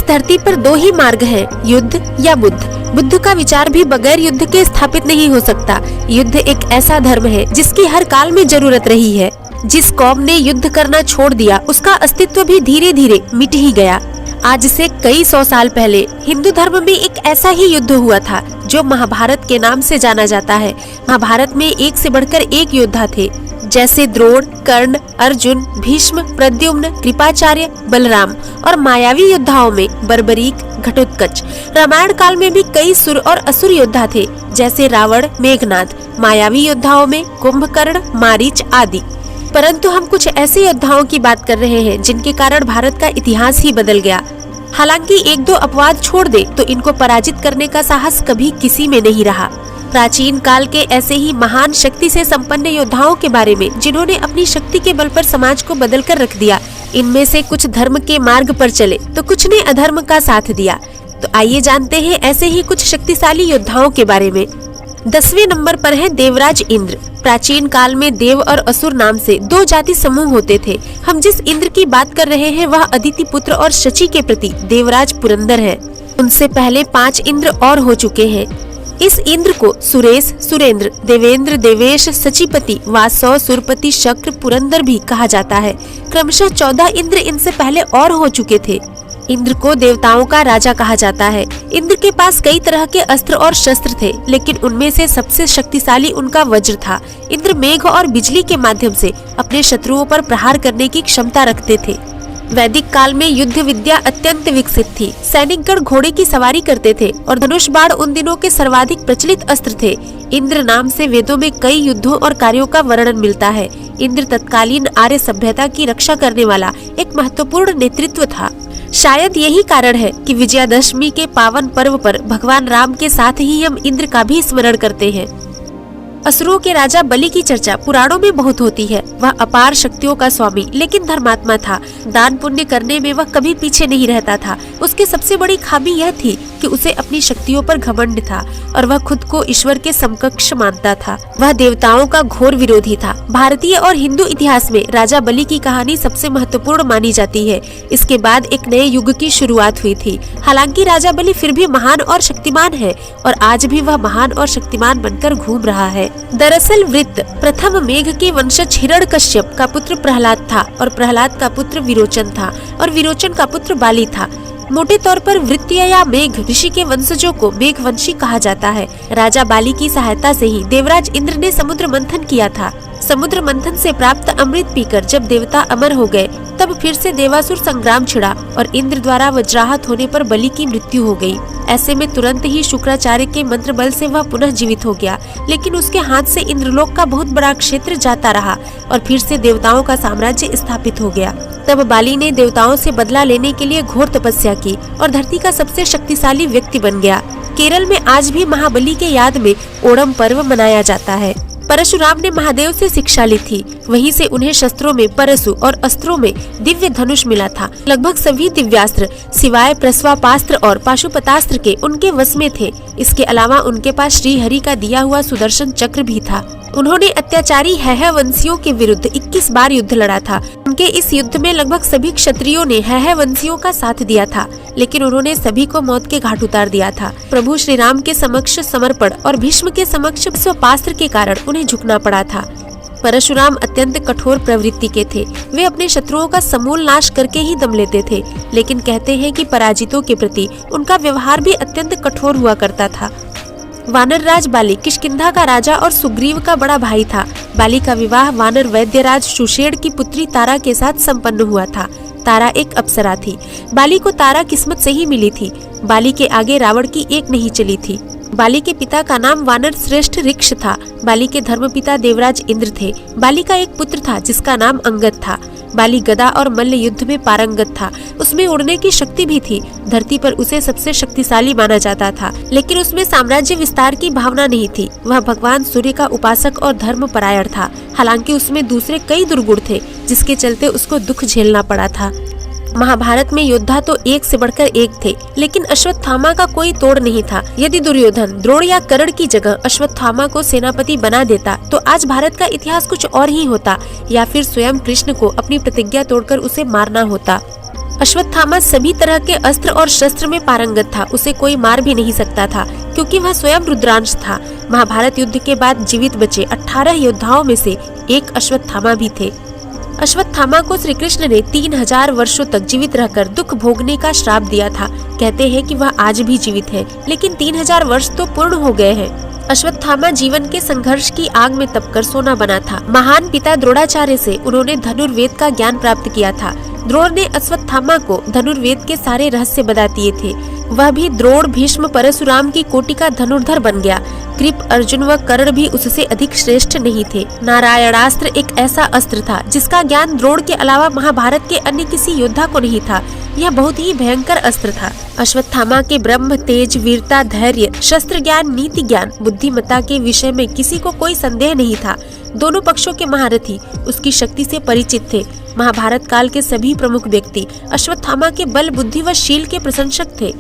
धरती पर दो ही मार्ग हैं, युद्ध या बुद्ध। बुद्ध का विचार भी बगैर युद्ध के स्थापित नहीं हो सकता। युद्ध एक ऐसा धर्म है जिसकी हर काल में जरूरत रही है। जिस कौम ने युद्ध करना छोड़ दिया उसका अस्तित्व भी धीरे धीरे मिट ही गया। आज से कई सौ साल पहले हिंदू धर्म में एक ऐसा ही युद्ध हुआ था जो महाभारत के नाम से जाना जाता है। महाभारत में एक से बढ़कर एक योद्धा थे, जैसे द्रोण, कर्ण, अर्जुन, भीष्म, प्रद्युम्न, कृपाचार्य, बलराम और मायावी योद्धाओं में बर्बरीक, घटोत्कच। रामायण काल में भी कई सुर और असुर योद्धा थे, जैसे रावण, मेघनाद। मायावी योद्धाओं में कुंभकर्ण, मारीच आदि। परंतु हम कुछ ऐसे योद्धाओं की बात कर रहे हैं जिनके कारण भारत का इतिहास ही बदल गया। हालांकि एक दो अपवाद छोड़ दे तो इनको पराजित करने का साहस कभी किसी में नहीं रहा। प्राचीन काल के ऐसे ही महान शक्ति से संपन्न योद्धाओं के बारे में जिन्होंने अपनी शक्ति के बल पर समाज को बदल कर रख दिया। इनमें से कुछ धर्म के मार्ग पर चले तो कुछ ने अधर्म का साथ दिया। तो आइए जानते हैं ऐसे ही कुछ शक्तिशाली योद्धाओं के बारे में। 10वें नंबर पर है देवराज इंद्र। प्राचीन काल में देव और असुर नाम से दो जाति समूह होते थे। हम जिस इंद्र की बात कर रहे हैं वह अदिति पुत्र और शची के प्रति देवराज पुरंदर है। उनसे पहले 5 इंद्र और हो चुके हैं। इस इंद्र को सुरेश, सुरेंद्र, देवेंद्र, देवेश, सचिपति, वासव, सुरपति, शक्र, पुरंदर भी कहा जाता है। क्रमशः 14 इंद्र इनसे पहले और हो चुके थे। इंद्र को देवताओं का राजा कहा जाता है। इंद्र के पास कई तरह के अस्त्र और शस्त्र थे, लेकिन उनमें से सबसे शक्तिशाली उनका वज्र था। इंद्र मेघ और बिजली के माध्यम से अपने शत्रुओं पर प्रहार करने की क्षमता रखते थे। वैदिक काल में युद्ध विद्या अत्यंत विकसित थी। सैनिकगण घोड़े की सवारी करते थे और धनुष बाण उन दिनों के सर्वाधिक प्रचलित अस्त्र थे। इंद्र नाम से वेदों में कई युद्धों और कार्यों का वर्णन मिलता है। इंद्र तत्कालीन आर्य सभ्यता की रक्षा करने वाला एक महत्वपूर्ण नेतृत्व था। शायद यही कारण है कि विजयादशमी के पावन पर्व पर भगवान राम के साथ ही हम इंद्र का भी स्मरण करते हैं। असुरों के राजा बलि की चर्चा पुराणों में बहुत होती है। वह अपार शक्तियों का स्वामी लेकिन धर्मात्मा था। दान पुण्य करने में वह कभी पीछे नहीं रहता था। उसकी सबसे बड़ी खामी यह थी कि उसे अपनी शक्तियों पर घमंड था और वह खुद को ईश्वर के समकक्ष मानता था। वह देवताओं का घोर विरोधी था। भारतीय और हिंदू इतिहास में राजा बलि की कहानी सबसे महत्वपूर्ण मानी जाती है। इसके बाद एक नए युग की शुरुआत हुई थी। हालांकि राजा बलि फिर भी महान और शक्तिमान है और आज भी वह महान और शक्तिमान बनकर घूम रहा है। दरअसल वृत्त प्रथम मेघ के वंशज हिरण्यकश्यप का पुत्र प्रहलाद था और प्रहलाद का पुत्र विरोचन था और विरोचन का पुत्र बाली था। मोटे तौर पर वृत्तीय या मेघ ऋषि के वंशजों को मेघवंशी कहा जाता है। राजा बाली की सहायता से ही देवराज इंद्र ने समुद्र मंथन किया था। समुद्र मंथन से प्राप्त अमृत पीकर जब देवता अमर हो गए तब फिर से देवासुर संग्राम छिड़ा और इंद्र द्वारा वज्राहत होने पर बलि की मृत्यु हो गई। ऐसे में तुरंत ही शुक्राचार्य के मंत्र बल से वह पुनः जीवित हो गया, लेकिन उसके हाथ से इंद्रलोक का बहुत बड़ा क्षेत्र जाता रहा और फिर से देवताओं का साम्राज्य स्थापित हो गया। तब बाली ने देवताओं से बदला लेने के लिए घोर तपस्या की और धरती का सबसे शक्तिशाली व्यक्ति बन गया। केरल में आज भी महाबली के याद में ओणम पर्व मनाया जाता है। परशुराम ने महादेव से शिक्षा ली थी। वहीं से उन्हें शस्त्रों में परशु और अस्त्रों में दिव्य धनुष मिला था। लगभग सभी दिव्यास्त्र सिवाय प्रस्वापास्त्र और पाशुपतास्त्र के उनके वश में थे। इसके अलावा उनके पास श्री हरि का दिया हुआ सुदर्शन चक्र भी था। उन्होंने अत्याचारी हैह वंशियों के विरुद्ध 21 बार युद्ध लड़ा था। उनके इस युद्ध में लगभग सभी क्षत्रियों ने हैह वंशियों का साथ दिया था, लेकिन उन्होंने सभी को मौत के घाट उतार दिया था। प्रभु श्री राम के समक्ष समर्पण और भीष्म के समक्ष स्वपास्त्र के कारण उन्हें झुकना पड़ा था। परशुराम अत्यंत कठोर प्रवृत्ति के थे। वे अपने शत्रुओं का समूल नाश करके ही दम लेते थे, लेकिन कहते हैं कि पराजितों के प्रति उनका व्यवहार भी अत्यंत कठोर हुआ करता था। वानर राज बाली किष्किंधा का राजा और सुग्रीव का बड़ा भाई था। बाली का विवाह वानर वैद्यराज सुषेण की पुत्री तारा के साथ संपन्न हुआ था। तारा एक अप्सरा थी। बाली को तारा किस्मत से ही मिली थी। बाली के आगे रावण की एक नहीं चली थी। बाली के पिता का नाम वानर श्रेष्ठ ऋक्ष था। बाली के धर्मपिता देवराज इंद्र थे। बाली का एक पुत्र था जिसका नाम अंगद था। बाली गदा और मल्ल युद्ध में पारंगत था। उसमें उड़ने की शक्ति भी थी। धरती पर उसे सबसे शक्तिशाली माना जाता था, लेकिन उसमें साम्राज्य विस्तार की भावना नहीं थी। वह भगवान सूर्य का उपासक और धर्म परायण था। हालांकि उसमें दूसरे कई दुर्गुण थे, जिसके चलते उसको दुख झेलना पड़ा था। महाभारत में योद्धा तो एक से बढ़कर एक थे, लेकिन अश्वत्थामा का कोई तोड़ नहीं था। यदि दुर्योधन द्रोण या कर्ण की जगह अश्वत्थामा को सेनापति बना देता तो आज भारत का इतिहास कुछ और ही होता, या फिर स्वयं कृष्ण को अपनी प्रतिज्ञा तोड़कर उसे मारना होता। अश्वत्थामा सभी तरह के अस्त्र और शस्त्र में पारंगत था। उसे कोई मार भी नहीं सकता था क्योंकि वह स्वयं रुद्रांश था। महाभारत युद्ध के बाद जीवित बचे 18 योद्धाओं में से एक अश्वत्थामा भी थे। अश्वत्थामा को श्री कृष्ण ने 3000 वर्षों तक जीवित रहकर दुख भोगने का श्राप दिया था। कहते हैं कि वह आज भी जीवित है, लेकिन 3000 वर्ष तो पूर्ण हो गए हैं। अश्वत्थामा जीवन के संघर्ष की आग में तपकर सोना बना था। महान पिता द्रोणाचार्य से उन्होंने धनुर्वेद का ज्ञान प्राप्त किया था। द्रोण ने अश्वत्थामा को धनुर्वेद के सारे रहस्य बता दिए थे। वह भी द्रोण भीष्म परशुराम की कोटि का धनुर्धर बन गया। कृप, अर्जुन व कर्ण भी उससे अधिक श्रेष्ठ नहीं थे। नारायणास्त्र एक ऐसा अस्त्र था जिसका ज्ञान द्रोण के अलावा महाभारत के अन्य किसी योद्धा को नहीं था। यह बहुत ही भयंकर अस्त्र था। अश्वत्थामा के ब्रह्म, तेज, वीरता, धैर्य, शस्त्र ज्ञान, नीति ज्ञान, बुद्धिमत्ता के विषय में किसी को कोई संदेह नहीं था। दोनों पक्षों के महारथी उसकी शक्ति से परिचित थे। महाभारत काल के सभी प्रमुख व्यक्ति अश्वत्थामा के बल, बुद्धि व शील के प्रशंसक थे।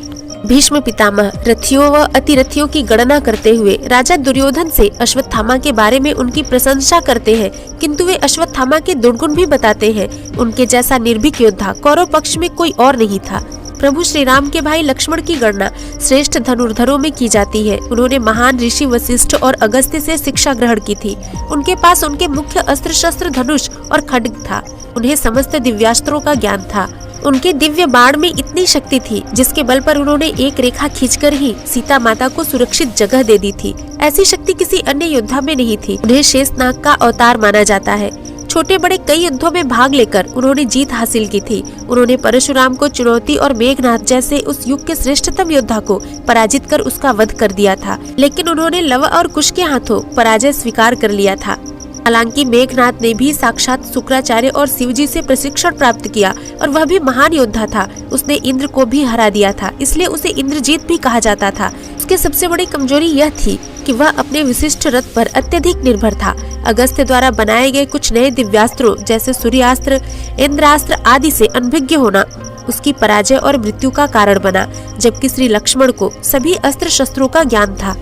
भीष्म पितामह रथियों व अतिरथियों की गणना करते हुए राजा दुर्योधन से अश्वत्थामा के बारे में उनकी प्रशंसा करते हैं, किंतु वे अश्वत्थामा के दुर्गुण भी बताते हैं। उनके जैसा निर्भीक योद्धा कौरव पक्ष में कोई और नहीं था। प्रभु श्री राम के भाई लक्ष्मण की गणना श्रेष्ठ धनुर्धरों में की जाती है। उन्होंने महान ऋषि वशिष्ठ और अगस्त्य से शिक्षा ग्रहण की थी। उनके पास उनके मुख्य अस्त्र शस्त्र धनुष और खड्ग था। उन्हें समस्त दिव्यास्त्रों का ज्ञान था। उनके दिव्य बाण में इतनी शक्ति थी जिसके बल पर उन्होंने एक रेखा खींचकर ही सीता माता को सुरक्षित जगह दे दी थी। ऐसी शक्ति किसी अन्य योद्धा में नहीं थी। उन्हें शेषनाग का अवतार माना जाता है। छोटे बड़े कई युद्धों में भाग लेकर उन्होंने जीत हासिल की थी। उन्होंने परशुराम को चुनौती और मेघनाद जैसे उस युग के श्रेष्ठतम योद्धा को पराजित कर उसका वध कर दिया था, लेकिन उन्होंने लव और कुश के हाथों पराजय स्वीकार कर लिया था। हालांकि मेघनाद ने भी साक्षात शुक्राचार्य और शिवजी से प्रशिक्षण प्राप्त किया और वह भी महान योद्धा था। उसने इंद्र को भी हरा दिया था, इसलिए उसे इंद्रजीत भी कहा जाता था। उसकी सबसे बड़ी कमजोरी यह थी कि वह अपने विशिष्ट रथ पर अत्यधिक निर्भर था। अगस्त्य द्वारा बनाए गए कुछ नए दिव्यास्त्रों जैसे सूर्यास्त्र, इंद्रास्त्र आदि से अनभिज्ञ होना उसकी पराजय और मृत्यु का कारण बना, जबकि श्री लक्ष्मण को सभी अस्त्र शस्त्रों का ज्ञान था।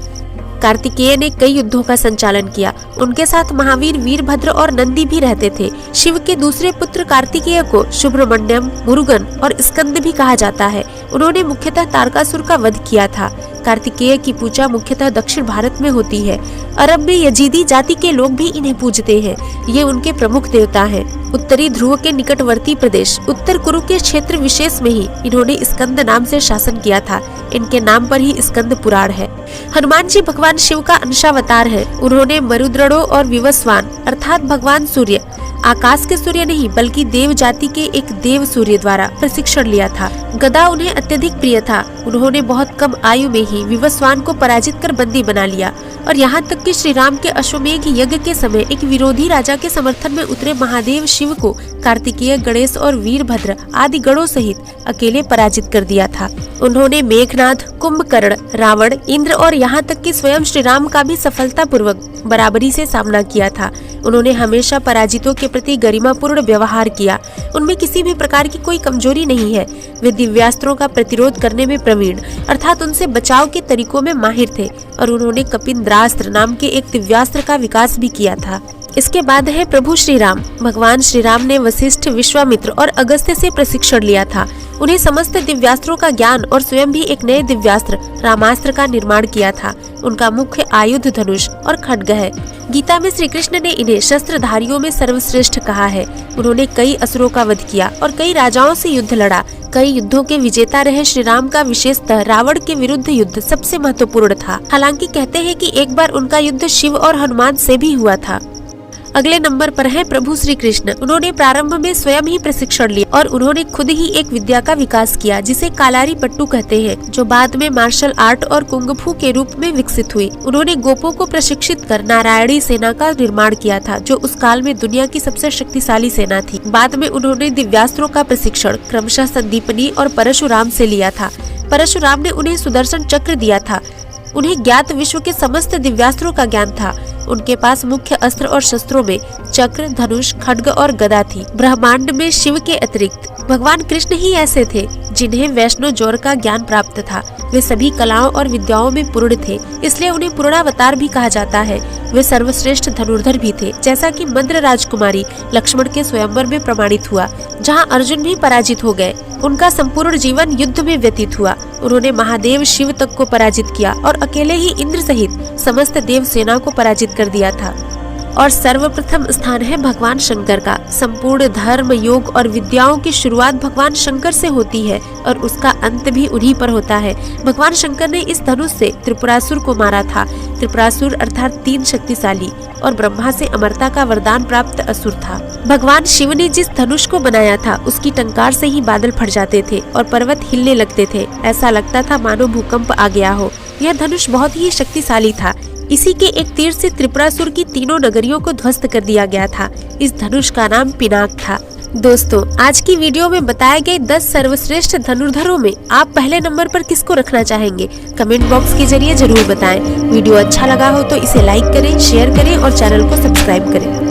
कार्तिकेय ने कई युद्धों का संचालन किया। उनके साथ महावीर, वीरभद्र और नंदी भी रहते थे। शिव के दूसरे पुत्र कार्तिकेय को सुब्रमण्यम, मुरुगन और स्कंद भी कहा जाता है। उन्होंने मुख्यतः तारकासुर का वध किया था। कार्तिकेय की पूजा मुख्यतः दक्षिण भारत में होती है। अरब में यजीदी जाति के लोग भी इन्हें पूजते हैं। ये उनके प्रमुख देवता हैं। उत्तरी ध्रुव के निकटवर्ती प्रदेश उत्तर कुरु के क्षेत्र विशेष में ही इन्होंने स्कंद नाम से शासन किया था। इनके नाम पर ही स्कंद पुराण है। हनुमान जी भगवान शिव का अंशावतार है। उन्होंने मरुद्रड़ो और विवस्वान अर्थात भगवान सूर्य, आकाश के सूर्य नहीं बल्कि देव जाति के एक देव सूर्य द्वारा प्रशिक्षण लिया था। गदा उन्हें अत्यधिक प्रिय था। उन्होंने बहुत कम आयु में ही विवस्वान को पराजित कर बंदी बना लिया और यहाँ तक कि श्री राम के अश्वमेघ यज्ञ के समय एक विरोधी राजा के समर्थन में उतरे महादेव शिव को कार्तिकेय, गणेश और वीरभद्र आदि गणों सहित अकेले पराजित कर दिया था। उन्होंने मेघनाद, कुंभकर्ण, रावण, इंद्र और यहाँ तक कि स्वयं श्री राम का भी सफलतापूर्वक बराबरी से सामना किया था। उन्होंने हमेशा पराजितों के प्रति गरिमापूर्ण व्यवहार किया। उनमें किसी भी प्रकार की कोई कमजोरी नहीं है। वे दिव्यास्त्रों का प्रतिरोध करने में प्रवीण अर्थात उनसे बचाव के तरीकों में माहिर थे और उन्होंने कपिंद्रास्त्र नाम के एक दिव्यास्त्र का विकास भी किया था। इसके बाद है प्रभु श्री राम। भगवान श्री राम ने वशिष्ठ, विश्वामित्र और अगस्त्य से प्रशिक्षण लिया था। उन्हें समस्त दिव्यास्त्रों का ज्ञान और स्वयं भी एक नए दिव्यास्त्र रामास्त्र का निर्माण किया था। उनका मुख्य आयुध धनुष और खड्ग है। गीता में श्री कृष्ण ने इन्हें शस्त्रधारियों में सर्वश्रेष्ठ कहा है। उन्होंने कई असुरों का वध किया और कई राजाओं से युद्ध लड़ा। कई युद्धों के विजेता रहे श्री राम का विशेषतः रावण के विरुद्ध युद्ध सबसे महत्वपूर्ण था। हालांकि कहते हैं कि एक बार उनका युद्ध शिव और हनुमान से भी हुआ था। अगले नंबर पर है प्रभु श्री कृष्ण। उन्होंने प्रारंभ में स्वयं ही प्रशिक्षण लिया और उन्होंने खुद ही एक विद्या का विकास किया जिसे कालारी पट्टू कहते हैं, जो बाद में मार्शल आर्ट और कुंग-फू के रूप में विकसित हुई। उन्होंने गोपों को प्रशिक्षित कर नारायणी सेना का निर्माण किया था, जो उस काल में दुनिया की सबसे शक्तिशाली सेना थी। बाद में उन्होंने दिव्यास्त्रों का प्रशिक्षण क्रमशः संदीपनी और परशुराम से लिया था। परशुराम ने उन्हें सुदर्शन चक्र दिया था। उन्हें ज्ञात विश्व के समस्त दिव्यास्त्रों का ज्ञान था। उनके पास मुख्य अस्त्र और शस्त्रों में चक्र, धनुष, खड्ग और गदा थी। ब्रह्मांड में शिव के अतिरिक्त भगवान कृष्ण ही ऐसे थे जिन्हें वैष्णो जोर का ज्ञान प्राप्त था। वे सभी कलाओं और विद्याओं में पूर्ण थे, इसलिए उन्हें पूर्णावतार भी कहा जाता है। वे सर्वश्रेष्ठ धनुर्धर भी थे, जैसा कि मंद्र राजकुमारी लक्ष्मण के स्वयंवर में प्रमाणित हुआ, जहां अर्जुन भी पराजित हो गए। उनका संपूर्ण जीवन युद्ध में व्यतीत हुआ। उन्होंने महादेव शिव तक को पराजित किया और अकेले ही इंद्र सहित समस्त देव सेना को पराजित कर दिया था। और सर्वप्रथम स्थान है भगवान शंकर का। संपूर्ण धर्म, योग और विद्याओं की शुरुआत भगवान शंकर से होती है और उसका अंत भी उन्हीं पर होता है। भगवान शंकर ने इस धनुष से त्रिपुरासुर को मारा था। त्रिपुरासुर अर्थात 3 शक्तिशाली और ब्रह्मा से अमरता का वरदान प्राप्त असुर था। भगवान शिव ने जिस धनुष को बनाया था उसकी टंकार से ही बादल फट जाते थे और पर्वत हिलने लगते थे। ऐसा लगता था मानो भूकंप आ गया हो। यह धनुष बहुत ही शक्तिशाली था। इसी के एक तीर से त्रिपुरासुर की 3 नगरियों को ध्वस्त कर दिया गया था। इस धनुष का नाम पिनाक था। दोस्तों, आज की वीडियो में बताए गए 10 सर्वश्रेष्ठ धनुर्धरों में आप पहले नंबर पर किसको रखना चाहेंगे? कमेंट बॉक्स के जरिए जरूर बताएं। वीडियो अच्छा लगा हो तो इसे लाइक करें, शेयर करें और चैनल को सब्सक्राइब करें।